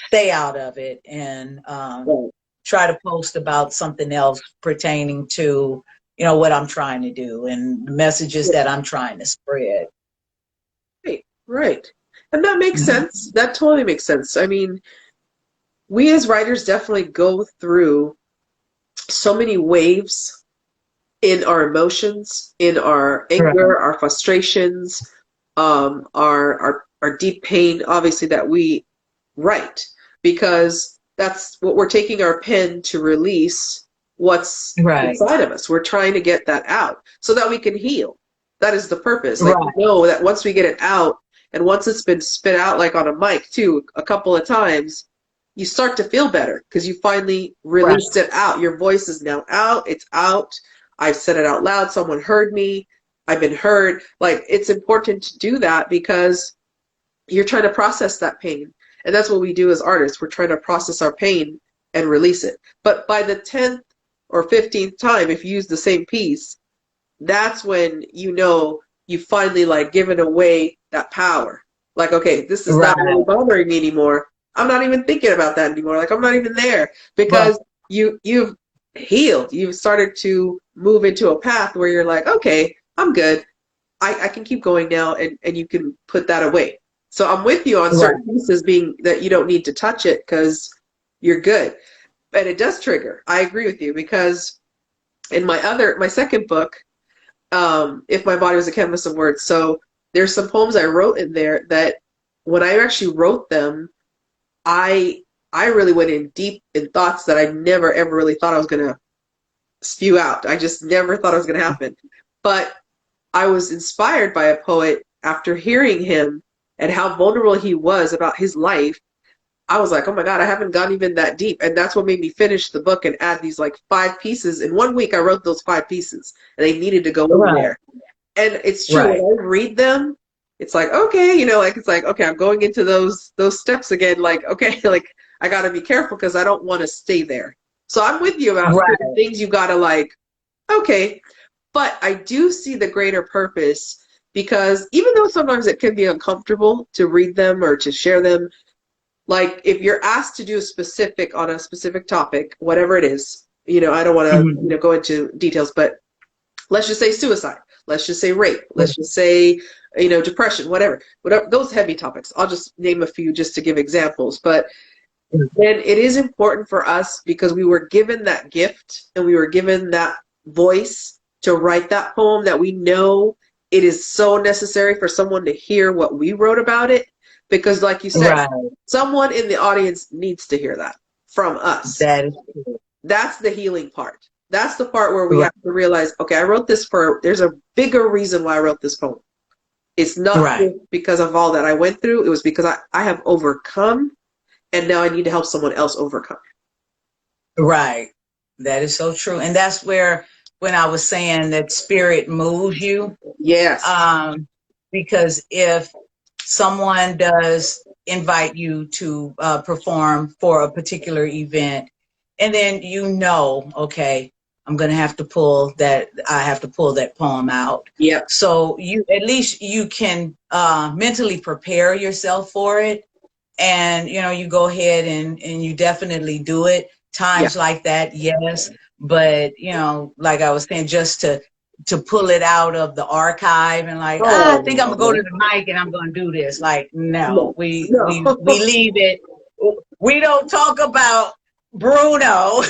stay out of it and Right. try to post about something else pertaining to, what I'm trying to do and the messages Yeah, that I'm trying to spread. right, right. And that makes Mhm. sense. That totally makes sense. I mean, we as writers definitely go through so many waves in our emotions, in our Right. anger, our frustrations, our deep pain, obviously, that we write, because that's what we're taking our pen to release what's Right. inside of us. We're trying to get that out so that we can heal. That is the purpose. Like, we Right. know that once we get it out, and once it's been spit out, like on a mic too, a couple of times, you start to feel better because you finally Right. released it out. Your voice is now out. It's out. I've said it out loud. Someone heard me. I've been heard. Like, it's important to do that because you're trying to process that pain. And that's what we do as artists. We're trying to process our pain and release it. But by the 10th or 15th time, if you use the same piece, that's when you finally like given away that power. Like, okay, this is not Right. really bothering me anymore. I'm not even thinking about that anymore. Like, I'm not even there Right. because you've healed. You've started to move into a path where you're like, okay, I'm good. I can keep going now, and you can put that away. So I'm with you on Right. certain pieces being that you don't need to touch it because you're good. But it does trigger. I agree with you because in my second book, If My Body Was a Canvas of Words. So there's some poems I wrote in there that when I actually wrote them, I I really went in deep in thoughts that I never ever really thought I was gonna spew out. I just never thought it was gonna happen. But I was inspired by a poet after hearing him and how vulnerable he was about his life. I was like, oh my God, I haven't gone even that deep. And that's what made me finish the book and add these like 5 pieces. In one week, I wrote those 5 pieces and they needed to go in Right. there. And it's true, Right. when I read them, it's like, okay, like it's like, okay, I'm going into those steps again. Like, okay, like I gotta be careful because I don't want to stay there. So I'm with you about certain Right. things you gotta like, okay, but I do see the greater purpose because even though sometimes it can be uncomfortable to read them or to share them, like if you're asked to do a specific on a specific topic, whatever it is, I don't want to, Mhm. go into details, but let's just say suicide. Let's just say rape. Let's just say, depression, whatever, those heavy topics. I'll just name a few just to give examples. But then it is important for us because we were given that gift and we were given that voice to write that poem that we know it is so necessary for someone to hear what we wrote about it. Because, like you said, Right. someone in the audience needs to hear that from us. That is true. That's the healing part. That's the part where we Right. have to realize, okay, I wrote this there's a bigger reason why I wrote this poem. It's not Right. just because of all that I went through. It was because I have overcome and now I need to help someone else overcome. Right. That is so true. And that's where, when I was saying that spirit moves you, Yes. um, because if someone does invite you to perform for a particular event, and then okay, I have to pull that poem out. Yep. So at least you can mentally prepare yourself for it, and you go ahead and you definitely do it Yeah. times like that, yes. But like I was saying, just to pull it out of the archive and like, I think I'm gonna go to Oh, the mic and I'm gonna do this, like, no, no. we No. leave it. We don't talk about Bruno.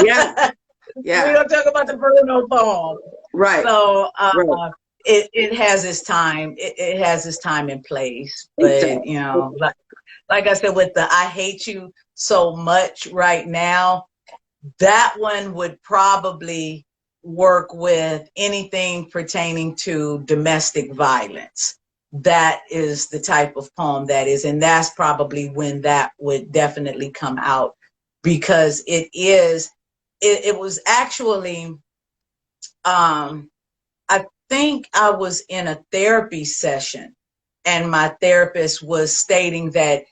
Yeah. We Yeah. don't talk about the Bruno poem. Right. So Right. it has its time. It has its time and place. It But does. like I said, with the I hate you so much right now, that one would probably work with anything pertaining to domestic violence. That is the type of poem that is, and that's probably when that would definitely come out, because it was actually, I think I was in a therapy session and my therapist was stating that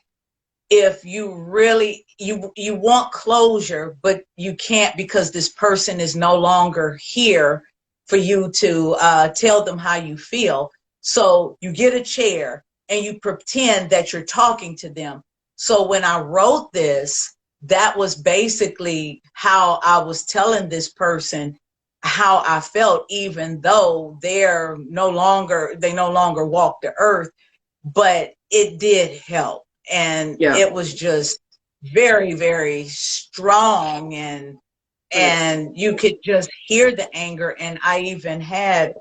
if you really you want closure, but you can't because this person is no longer here for you to tell them how you feel. So you get a chair and you pretend that you're talking to them. So when I wrote this, that was basically how I was telling this person how I felt, even though they no longer walk the earth. But it did help, and Yeah. it was just very, very strong, and you could just hear the anger. And I even had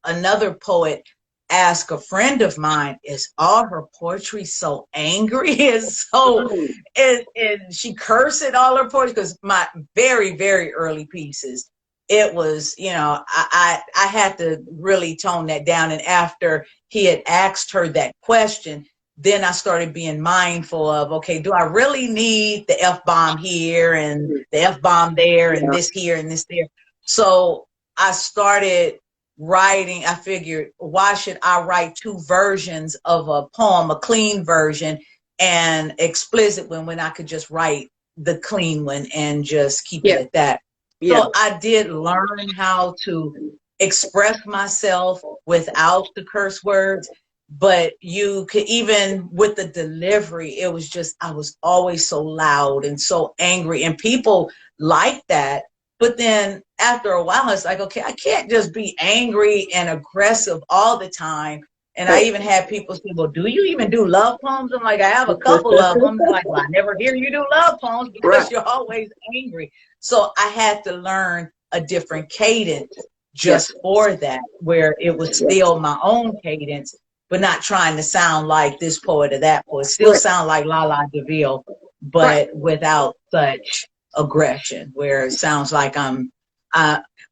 another poet ask a friend of mine, is all her poetry so angry? Is so and she cursed all her poetry, because my very, very early pieces, it was, I had to really tone that down. And after he had asked her that question, then I started being mindful of, okay, do I really need the F-bomb here and the F-bomb there and this here and this there? So I started writing. I figured, why should I write two versions of a poem, a clean version and explicit one, when I could just write the clean one and just keep it at that? So I did learn how to express myself without the curse words, but you could, even with the delivery, it was just, I was always so loud and so angry, and people like that. But then after a while, it's like, okay, I can't just be angry and aggressive all the time. And I even had people say, well, do you even do love poems? I'm like, I have a couple of them. They're like, well, I never hear you do love poems because you're always angry. So I had to learn a different cadence just for that, where it was still my own cadence, but not trying to sound like this poet or that poet. Still sound like Lala DeVille, but without such aggression, where it sounds like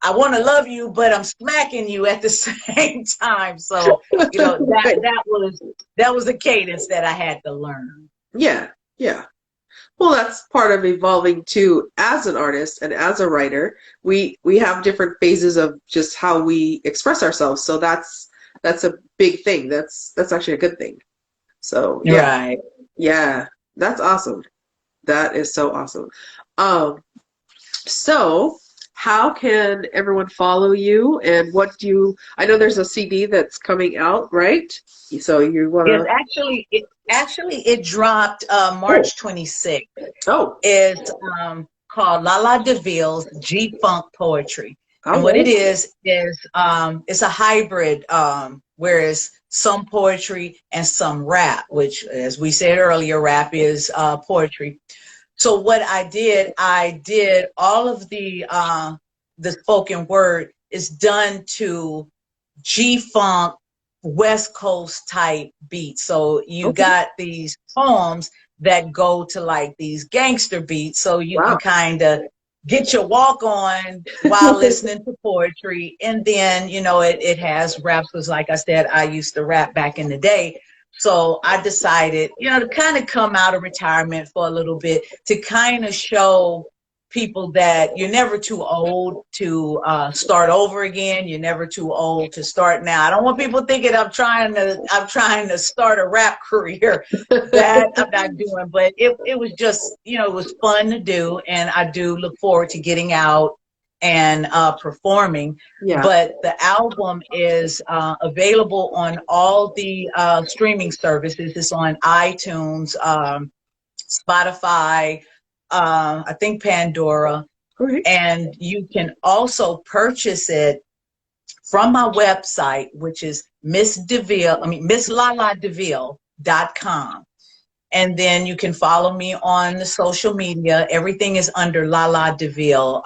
I want to love you, but I'm smacking you at the same time. So, that was a cadence that I had to learn. Yeah. Well, that's part of evolving too as an artist and as a writer. We have different phases of just how we express ourselves. So that's a big thing. That's actually a good thing. So yeah, that's awesome. That is so awesome. So how can everyone follow you, and I know there's a CD that's coming out, right? So you want to... It dropped March 26th. Oh. It's called Lala DeVille's G-Funk Poetry. And what it is it's a hybrid, whereas some poetry and some rap, which, as we said earlier, rap is poetry. So what I did all of the spoken word is done to G-Funk West Coast type beats. So you got these poems that go to like these gangster beats. So you can kind of get your walk on while listening to poetry. And then, it has raps, because like I said, I used to rap back in the day. So I decided, to kind of come out of retirement for a little bit, to kind of show people that you're never too old to start over again. You're never too old to start now. I don't want people thinking I'm trying to start a rap career. That I'm not doing. But it was just, it was fun to do, and I do look forward to getting out and performing. But the album is available on all the streaming services. It's on iTunes, Spotify, I think Pandora, and you can also purchase it from my website, which is MissLalaDeVille.com. And then you can follow me on the social media. Everything is under Lala DeVille.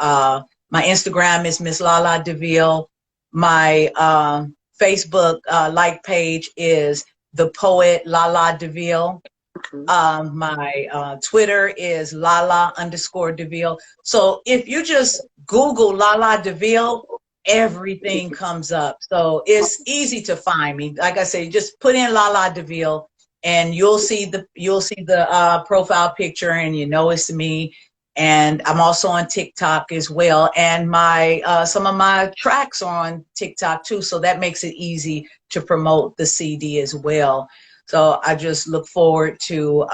My Instagram is Miss Lala DeVille. My Facebook like page is The Poet Lala DeVille. My Twitter is Lala_DeVille. So if you just Google Lala DeVille, everything comes up. So it's easy to find me. Like I say, just put in Lala DeVille, and you'll see the profile picture, and it's me. And I'm also on TikTok as well. And my some of my tracks are on TikTok too. So that makes it easy to promote the CD as well. So I just look forward to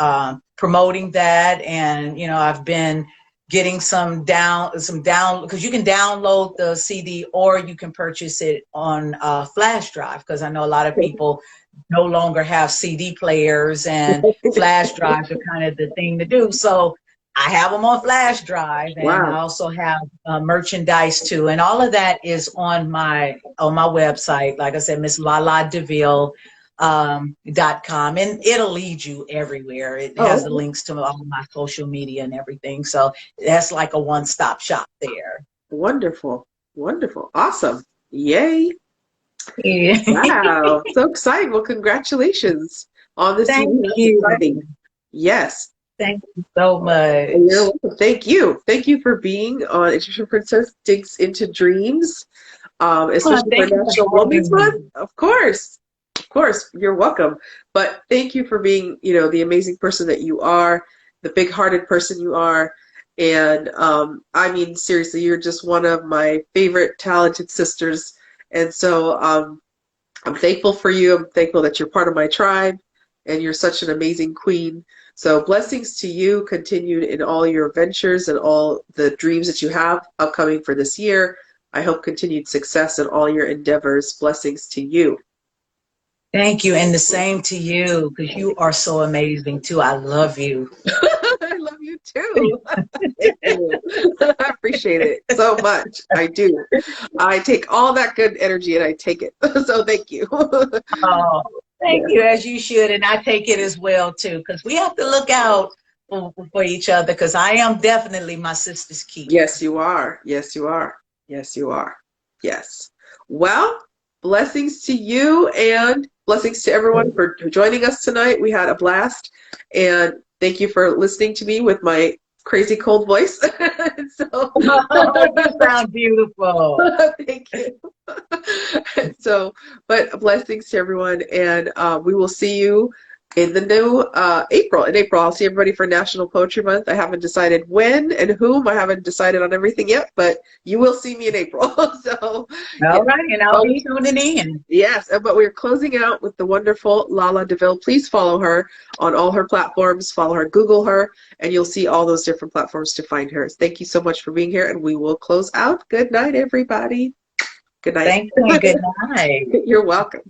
promoting that. And, you know, I've been getting some because you can download the CD or you can purchase it on flash drive, because I know a lot of people no longer have CD players, and flash drives are kind of the thing to do. So I have them on flash drive, and I Wow. also have merchandise too, and all of that is on my website. Like I said, Miss Lala DeVille .com, and it'll lead you everywhere. It has the Oh, links to all my social media and everything. So that's like a one-stop shop there. wonderful. Wonderful. Awesome. Yay. Yeah. Wow. So exciting. Well, congratulations on the CD. Thank That's you. exciting. Yes. Thank you so much. You're welcome. Thank you. Thank you for being on Egyptian Princess Digs into Dreams, Well, especially for thank you National for Women's having Month. me. Of course. Of course. You're welcome. But thank you for being, you know, the amazing person that you are, the big-hearted person you are. And I mean, seriously, you're just one of my favorite talented sisters. And so I'm thankful for you. I'm thankful that you're part of my tribe and you're such an amazing queen. So blessings to you, continued in all your ventures and all the dreams that you have upcoming for this year. I hope continued success in all your endeavors. Blessings to you. Thank you, and the same to you, because you are so amazing too. I love you. I love you too. Thank you. I appreciate it so much. I do. I take all that good energy and I take it. So thank you. Oh, thank Yeah. you, as you should, and I take it as well too, because we have to look out for each other. Because I am definitely my sister's keeper. Yes, you are. Yes, you are. Yes, you are. Yes. Well, blessings to you and blessings to everyone for joining us tonight. We had a blast. And thank you for listening to me with my crazy cold voice. So, Oh, you sound beautiful. thank you. So, but blessings to everyone. And we will see you in the new April. In April, I'll see everybody for National Poetry Month. I haven't decided when and whom. I haven't decided on everything yet, but you will see me in April. So, yeah. All right, and I'll Oh, be tuning in. yes, but we're closing out with the wonderful Lala DeVille. Please follow her on all her platforms. Follow her, Google her, and you'll see all those different platforms to find her. Thank you so much for being here, and we will close out. Good night, everybody. Good night. Thank you, and good night. You're welcome.